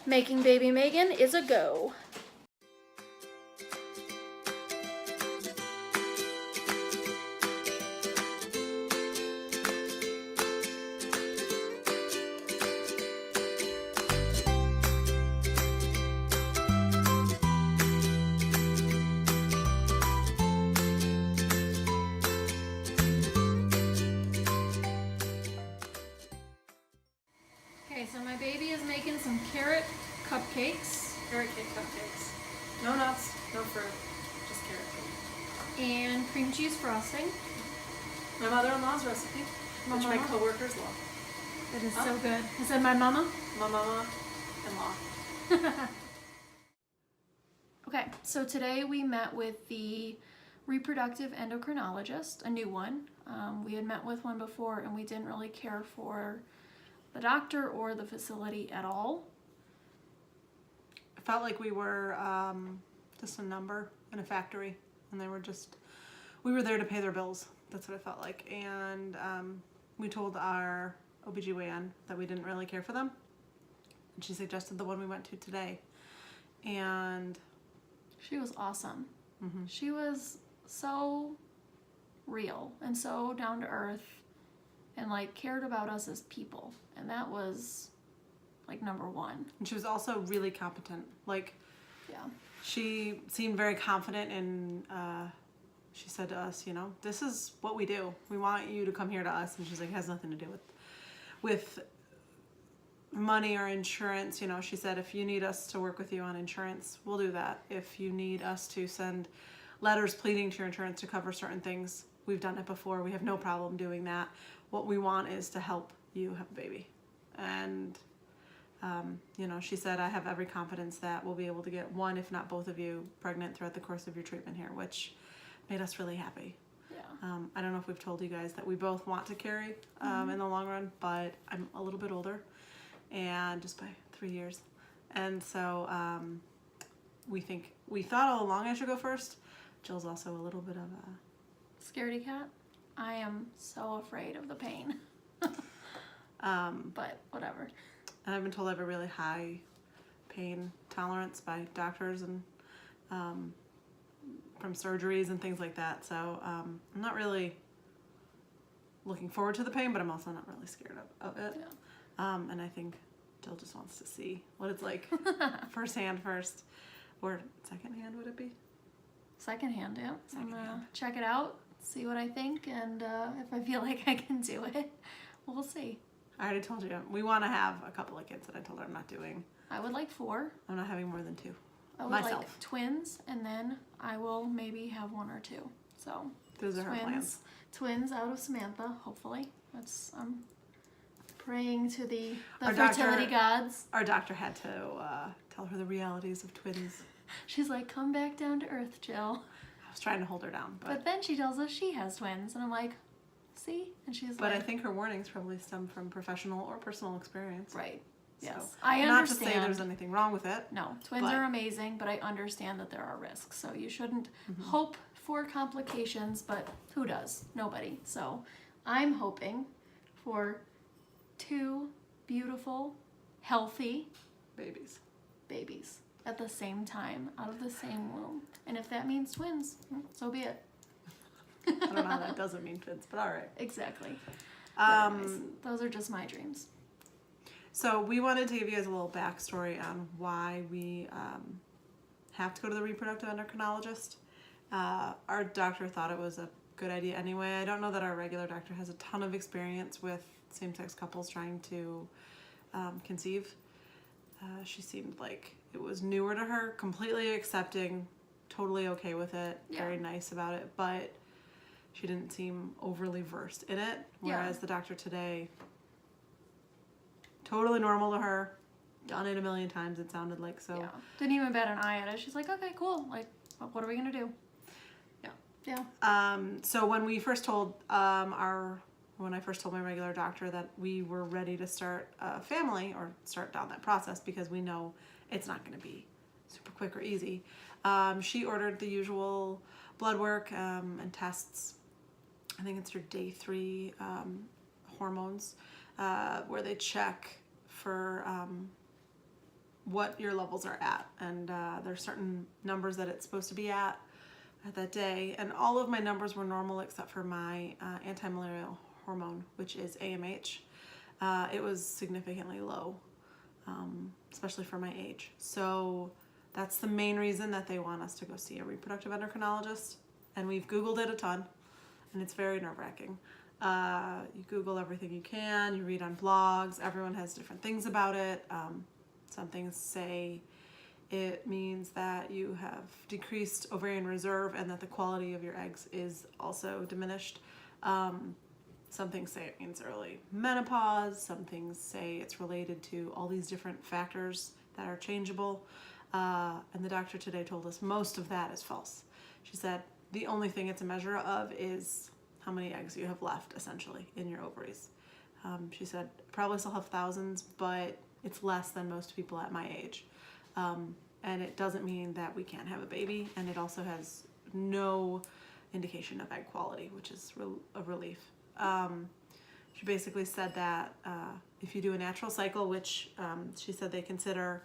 Making Baby Maygan is a go. Okay, so my baby is making some carrot cupcakes. Carrot cake cupcakes. No nuts, no fruit, just carrot cake. And cream cheese frosting. My mother-in-law's recipe, which my coworkers love. It is so good. I said my mama? My mama-in-law. Okay, so today we met with the reproductive endocrinologist, a new one. We had met with one before and we didn't really care for the doctor or the facility at all. It felt like we were just a number in a factory, and we were there to pay their bills. That's what it felt like. And we told our OBGYN that we didn't really care for them. And she suggested the one we went to today. And she was awesome. Mm-hmm. She was so real and so down to earth and like cared about us as people. And that was like number one. And she was also really competent. Like, yeah, she seemed very confident in, she said to us, you know, this is what we do. We want you to come here to us. And she's like, it has nothing to do with money or insurance. You know, she said, if you need us to work with you on insurance, we'll do that. If you need us to send letters pleading to your insurance to cover certain things, we've done it before. We have no problem doing that. What we want is to help you have a baby. And, you know, she said, I have every confidence that we'll be able to get one, if not both of you, pregnant throughout the course of your treatment here, which made us really happy. Yeah. I don't know if we've told you guys that we both want to carry in the long run, but I'm a little bit older, and just by 3 years. And so we thought all along I should go first. Jill's also a little bit of a scaredy cat. I am so afraid of the pain. But whatever. And I've been told I have a really high pain tolerance by doctors and from surgeries and things like that. So I'm not really looking forward to the pain, but I'm also not really scared of it. Yeah. And I think Jill just wants to see what it's like firsthand first. Or secondhand, would it be? Secondhand, yeah. I'm gonna check it out, see what I think, and if I feel like I can do it, we'll see. I already told you, we want to have a couple of kids that I told her I'm not doing. I would like 4. I'm not having more than 2. I would myself. like twins, and then I will maybe have 1 or 2. So those are her plans. Twins out of Samantha, hopefully. I'm praying to the Our fertility gods. Our doctor had to tell her the realities of twins. She's like, come back down to earth, Jill. I was trying to hold her down. But then she tells us she has twins, and I'm like, see? And she's but like... I think her warnings probably stem from professional or personal experience. Right. Yes. So, I understand. Not to say there's anything wrong with it. No, twins are amazing, but I understand that there are risks. So you shouldn't hope for complications, but who does? Nobody. So I'm hoping for 2 beautiful, healthy babies at the same time, out of the same womb. And if that means twins, so be it. I don't know how that doesn't mean twins, but all right. Exactly. Anyways, those are just my dreams. So we wanted to give you guys a little backstory on why we have to go to the reproductive endocrinologist. Our doctor thought it was a good idea anyway. I don't know that our regular doctor has a ton of experience with same-sex couples trying to conceive. She seemed like it was newer to her, completely accepting, totally okay with it, very nice about it, but she didn't seem overly versed in it, whereas the doctor today, totally normal to her, done it a million times, it sounded like. So yeah, didn't even bat an eye at it. She's like, okay, cool, like, what are we gonna do? So when we first told when I first told my regular doctor that we were ready to start a family or start down that process, because we know it's not going to be super quick or easy, she ordered the usual blood work and tests. I think it's your day 3 hormones, where they check for what your levels are at. And there's certain numbers that it's supposed to be at that day. And all of my numbers were normal except for my anti-malarial hormone, which is AMH. It was significantly low, especially for my age. So that's the main reason that they want us to go see a reproductive endocrinologist. And we've Googled it a ton, and it's very nerve-wracking. You Google everything you can, you read on blogs, everyone has different things about it. Some things say it means that you have decreased ovarian reserve and that the quality of your eggs is also diminished. Some things say it means early menopause. Some things say it's related to all these different factors that are changeable. And the doctor today told us most of that is false. She said the only thing it's a measure of is how many eggs you have left, essentially, in your ovaries. She said probably still have thousands, but it's less than most people at my age. And it doesn't mean that we can't have a baby, and it also has no indication of egg quality, which is a relief. She basically said that if you do a natural cycle, which she said they consider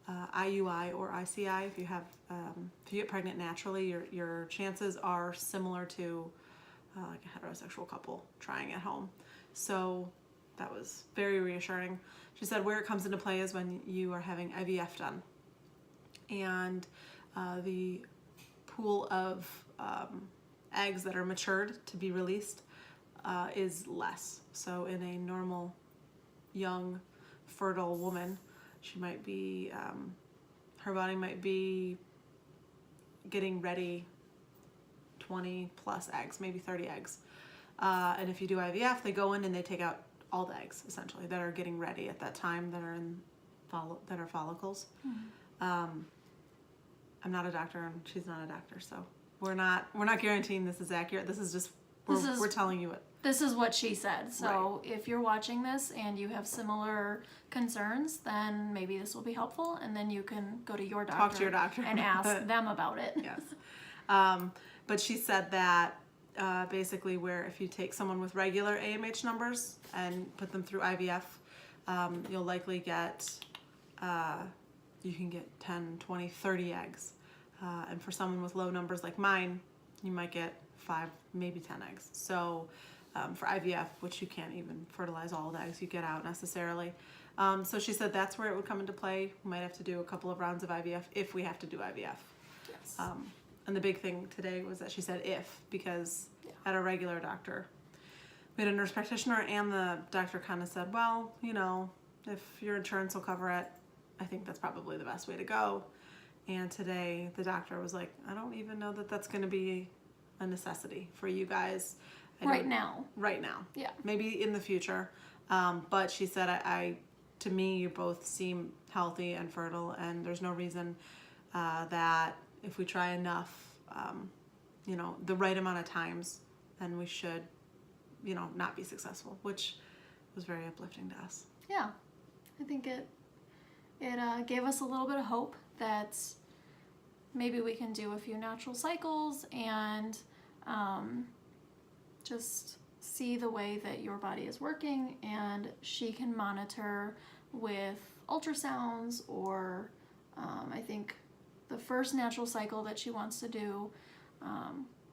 IUI or ICI, if you get pregnant naturally, your chances are similar to like a heterosexual couple trying at home. So that was very reassuring. She said where it comes into play is when you are having IVF done, and the pool of eggs that are matured to be released is less. So in a normal, young, fertile woman, she might be, her body might be getting ready 20 plus eggs, maybe 30 eggs. And if you do IVF, they go in and they take out all the eggs, essentially, that are getting ready at that time, that are follicles. Mm-hmm. I'm not a doctor, and she's not a doctor, so we're not guaranteeing this is accurate. This is just we're telling you it. This is what she said. So Right. If you're watching this and you have similar concerns, then maybe this will be helpful, and then you can go to your doctor. Talk to your doctor and ask them about it. Yes. But she said that basically where if you take someone with regular AMH numbers and put them through IVF, you'll likely get, you can get 10, 20, 30 eggs. And for someone with low numbers like mine, you might get 5, maybe 10 eggs. So for IVF, which you can't even fertilize all the eggs you get out necessarily. So she said that's where it would come into play. We might have to do a couple of rounds of IVF if we have to do IVF. Yes. And the big thing today was that she said if, because at a regular doctor, we had a nurse practitioner, and the doctor kind of said, well, you know, if your insurance will cover it, I think that's probably the best way to go. And today the doctor was like, I don't even know that that's going to be a necessity for you guys. Right now. Right now. Yeah. Maybe in the future. But she said, to me, you both seem healthy and fertile, and there's no reason that if we try enough, you know, the right amount of times, then we should, you know, not be successful, which was very uplifting to us. Yeah. I think it gave us a little bit of hope that maybe we can do a few natural cycles and just see the way that your body is working, and she can monitor with ultrasounds, or I think the first natural cycle that she wants to do,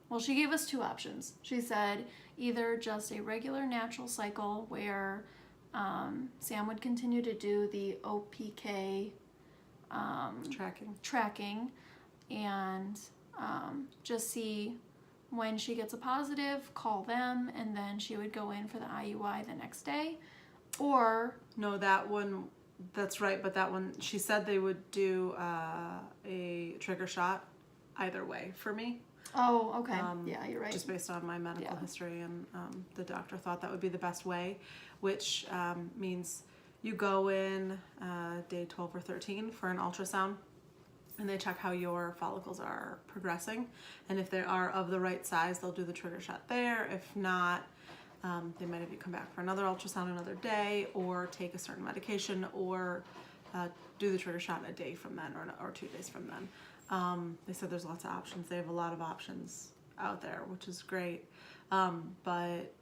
well, she gave us 2 options. She said either just a regular natural cycle where Sam would continue to do the OPK tracking and just see when she gets a positive, call them, and then she would go in for the IUI the next day. Or no, that one, that's right, but that one, she said they would do a trigger shot either way for me. Oh, okay. Yeah, you're right. Just based on my medical history, and the doctor thought that would be the best way, which means you go in day 12 or 13 for an ultrasound, and they check how your follicles are progressing, and if they are of the right size, they'll do the trigger shot there. If not, they might have you come back for another ultrasound another day, or take a certain medication, or do the trigger shot a day from then, or 2 days from then. They said there's lots of options. They have a lot of options out there, which is great. But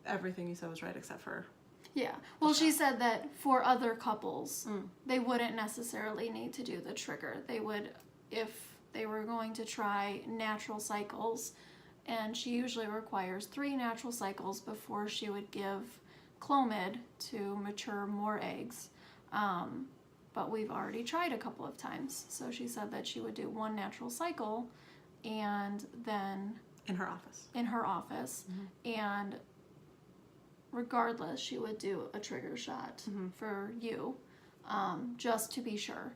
everything you said was right except for Yeah. Well, she said that for other couples, they wouldn't necessarily need to do the trigger. They would, if they were going to try natural cycles, and she usually requires 3 natural cycles before she would give Clomid to mature more eggs. But we've already tried a couple of times. So she said that she would do 1 natural cycle and then In her office. And regardless, she would do a trigger shot for you, just to be sure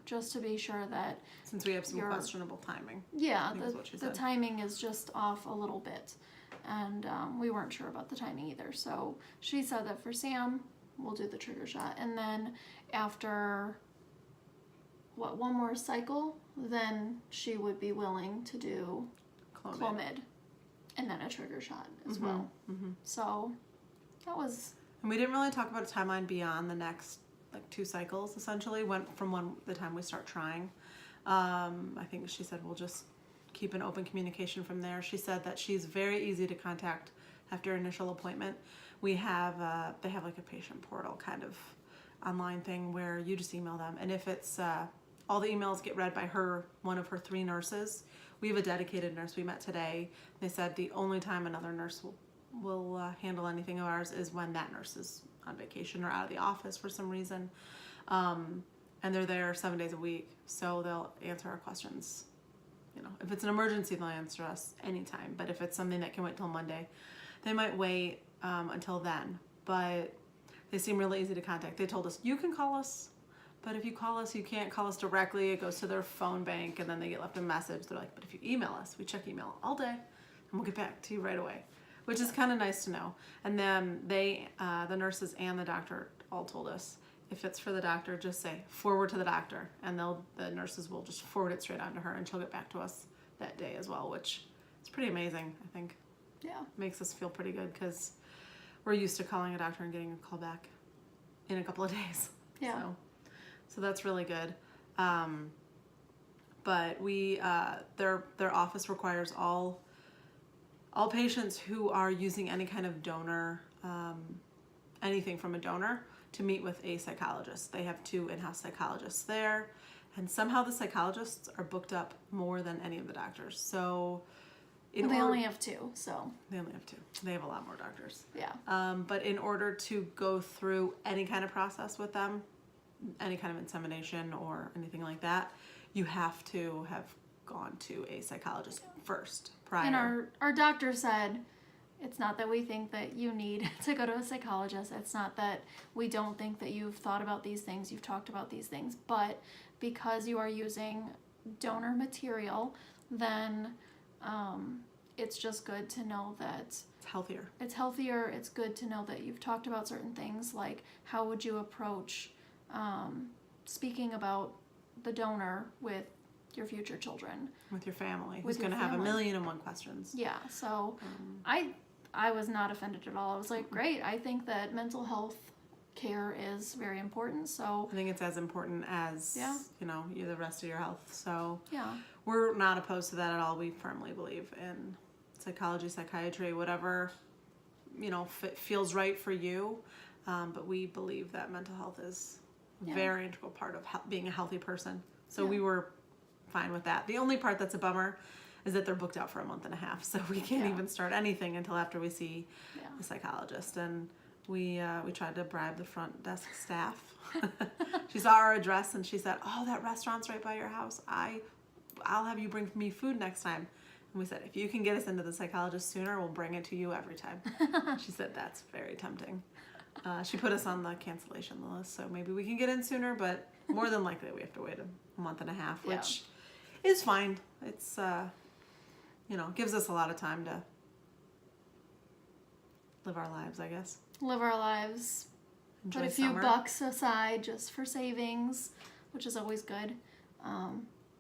that Since we have some questionable timing. yeah, is what she the said. timing is just off a little bit, and we weren't sure about the timing either. So she said that for Sam, we'll do the trigger shot, and then after 1 more cycle, then she would be willing to do Clomid and then a trigger shot as well. So that was. And we didn't really talk about a timeline beyond the next 2 cycles. Essentially, went from the time we start trying. I think she said we'll just keep an open communication from there. She said that she's very easy to contact after initial appointment. We have they have a patient portal kind of online thing where you just email them, and if it's all the emails get read by one of her 3 nurses. We have a dedicated nurse. We met today. They said the only time another nurse will handle anything of ours is when that nurse is on vacation or out of the office for some reason. And they're there 7 days a week, so they'll answer our questions. If it's an emergency, they'll answer us anytime. But if it's something that can wait till Monday, they might wait until then. But they seem really easy to contact. They told us, you can call us, but if you call us, you can't call us directly. It goes to their phone bank, and then they get left a message. They're like, but if you email us, we check email all day, and we'll get back to you right away, which is kind of nice to know. And then the nurses and the doctor all told us, if it's for the doctor, just say forward to the doctor, and the nurses will just forward it straight on to her, and she'll get back to us that day as well, which is pretty amazing. I think makes us feel pretty good because we're used to calling a doctor and getting a call back in a couple of days. So that's really good. But we their office requires all patients who are using any kind of donor, anything from a donor, to meet with a psychologist. They have 2 in-house psychologists there, and somehow the psychologists are booked up more than any of the doctors. So They only have 2, so. They only have 2. They have a lot more doctors. Yeah. But in order to go through any kind of process with them, any kind of insemination or anything like that, you have to have gone to a psychologist first prior. And our doctor said, it's not that we think that you need to go to a psychologist. It's not that we don't think that you've thought about these things, you've talked about these things, but because you are using donor material, then it's just good to know that it's healthier. It's healthier. It's good to know that you've talked about certain things, like how would you approach speaking about the donor with your future children, with your family, with who's going to have 1,000,001 questions. Yeah. So I was not offended at all. I was like, great. I think that mental health care is very important. So I think it's as important as you're the rest of your health. So yeah, we're not opposed to that at all. We firmly believe in psychology, psychiatry, whatever feels right for you. But we believe that mental health is a very integral part of being a healthy person. So we were fine with that. The only part that's a bummer is that they're booked out for a month and a half, so we can't even start anything until after we see the psychologist. And we tried to bribe the front desk staff. She saw our address and she said, "Oh, that restaurant's right by your house. I'll have you bring me food next time." And we said, "If you can get us into the psychologist sooner, we'll bring it to you every time." She said, "That's very tempting." She put us on the cancellation list, so maybe we can get in sooner, but more than likely we have to wait a month and a half, which is fine. It's gives us a lot of time to live our lives, I guess. Live our lives. Enjoy Put a few summer. bucks aside just for savings, which is always good.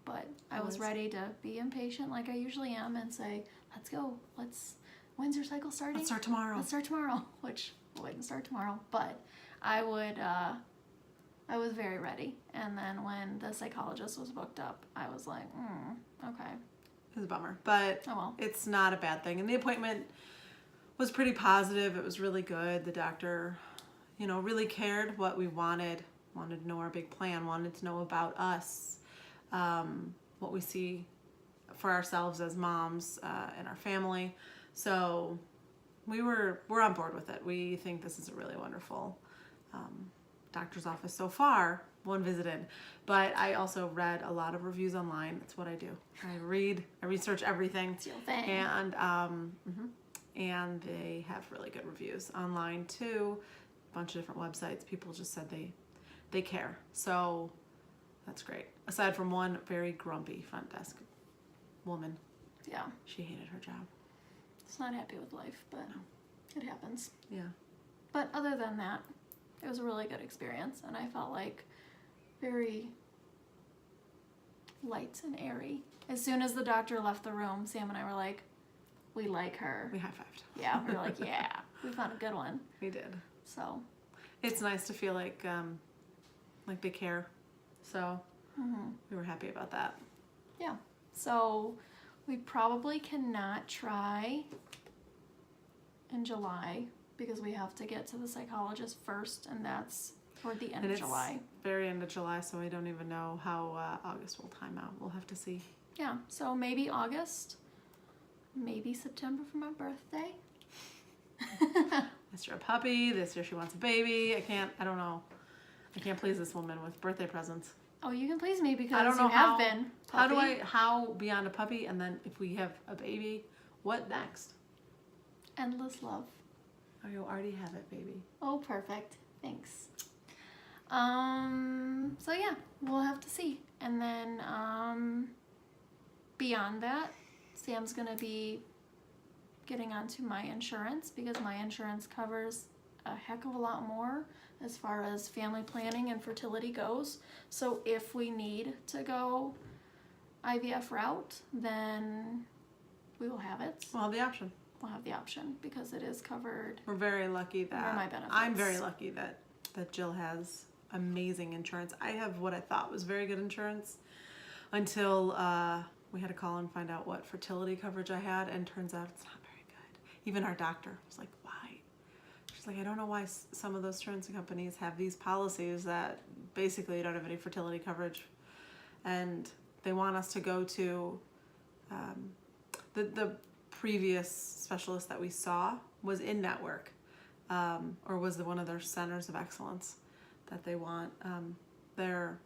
But I was ready to be impatient like I usually am and say, let's go. When's your cycle starting? Let's start tomorrow. Let's start tomorrow, which wouldn't start tomorrow, but I was very ready. And then when the psychologist was booked up, I was like, okay. It was a bummer, but Oh well. It's not a bad thing. And the appointment was pretty positive. It was really good. The doctor, really cared what we wanted to know our big plan, wanted to know about us, what we see for ourselves as moms and our family. So we're on board with it. We think this is a really wonderful doctor's office so far. One visited, but I also read a lot of reviews online. That's what I do. I research everything. It's your thing. And they have really good reviews online too. A bunch of different websites. People just said they care. So that's great. Aside from one very grumpy front desk woman. Yeah. She hated her job. It's not happy with life, but it happens. Yeah. But other than that, it was a really good experience, and I felt like very light and airy. As soon as the doctor left the room, Sam and I were like, we like her. We high-fived. Yeah, we were like, yeah, we found a good one. We did. So it's nice to feel like they care. So we were happy about that. yeah. So we probably cannot try in July because we have to get to the psychologist first, and that's toward the end of July. Very end of July, so I don't even know how August will time out. We'll have to see. Yeah, so maybe August, maybe September for my birthday. This year a puppy, this year she wants a baby. I don't know. I can't please this woman with birthday presents. Oh, you can please me because I don't know you have how, been. Puppy. How beyond a puppy, and then if we have a baby, what next? Endless love. Oh, you already have it, baby. Oh, perfect. Thanks. So yeah, we'll have to see. And then beyond that, Sam's gonna be getting onto my insurance because my insurance covers a heck of a lot more as far as family planning and fertility goes. So if we need to go IVF route, then we will have it. We'll have the option. We'll have the option because it is covered. We're very lucky that For my benefits. I'm very lucky that Jill has amazing insurance. I have what I thought was very good insurance until we had to call and find out what fertility coverage I had, and turns out it's not very good. Even our doctor was like, why? She's like, I don't know why some of those insurance companies have these policies that basically you don't have any fertility coverage, and they want us to go to the previous specialist that we saw was in network, or was one of their centers of excellence that they want their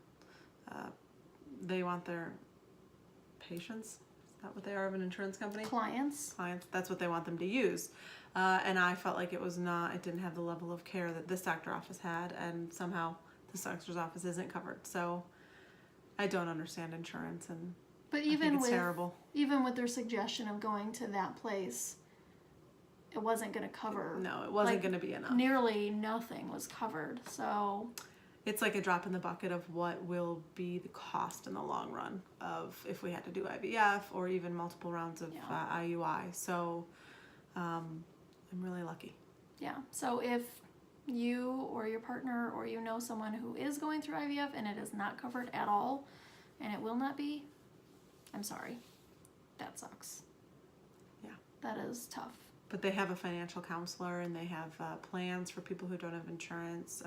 patients. Is that what they are of an insurance company? Clients. That's what they want them to use. And I felt like it didn't have the level of care that this doctor office had, and somehow this doctor's office isn't covered. So I don't understand insurance, and But I think even it's with terrible. even with their suggestion of going to that place, it wasn't going to cover. No, it wasn't like, going to be enough. Nearly nothing was covered. So It's like a drop in the bucket of what will be the cost in the long run of if we had to do IVF or even multiple rounds of IUI. So I'm really lucky. yeah. So if you or your partner or you know someone who is going through IVF and it is not covered at all, and it will not be, I'm sorry. That sucks. Yeah. That is tough. But they have a financial counselor, and they have plans for people who don't have insurance.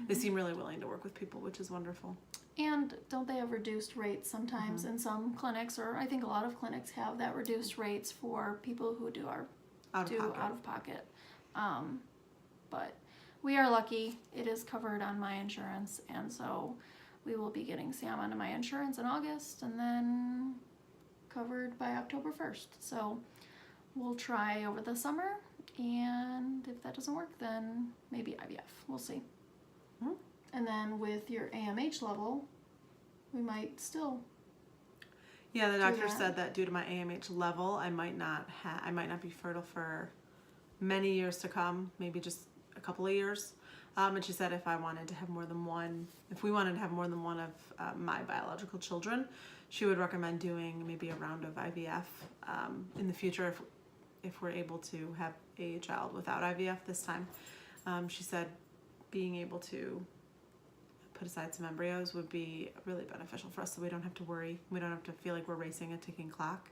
They seem really willing to work with people, which is wonderful. And don't they have reduced rates sometimes in some clinics, or I think a lot of clinics have that reduced rates for people who do out of pocket. But we are lucky. It is covered on my insurance, and so we will be getting Sam onto my insurance in August, and then covered by October 1st. So we'll try over the summer, and if that doesn't work, then maybe IVF. We'll see. Hmm. And then with your AMH level, we might still. Yeah, the doctor that. said that due to my AMH level, I might not be fertile for many years to come, maybe just a couple of years. And she said if we wanted to have more than one of my biological children, she would recommend doing maybe a round of IVF in the future if we're able to have a child without IVF this time. She said being able to put aside some embryos would be really beneficial for us, so we don't have to worry. We don't have to feel like we're racing a ticking clock,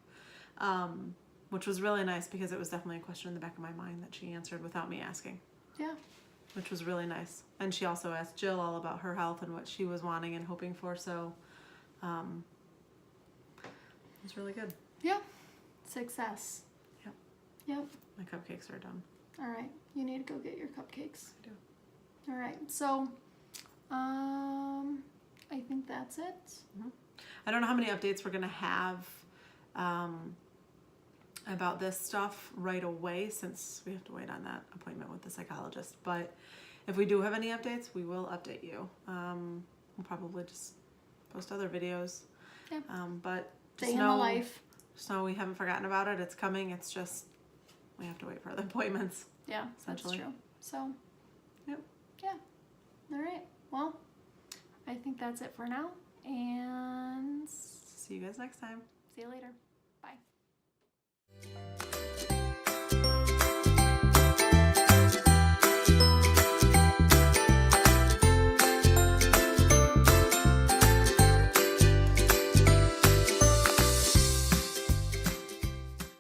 which was really nice because it was definitely a question in the back of my mind that she answered without me asking. Yeah. which was really nice. And she also asked Jill all about her health and what she was wanting and hoping for. So it was really good. Yeah. Success. Yep. Yep. My cupcakes are done. All right. You need to go get your cupcakes. I do. All right. So, I think that's it. Mm-hmm. I don't know how many updates we're going to have about this stuff right away, since we have to wait on that appointment with the psychologist. But if we do have any updates, we will update you. We'll probably just post other videos. Yeah. But just Day in the life. Just know we haven't forgotten about it. It's coming. It's just we have to wait for the appointments. Yeah, that's Essentially. true. So, Yep. yeah. All right. Well, I think that's it for now. And See you guys next time. see you later. Bye.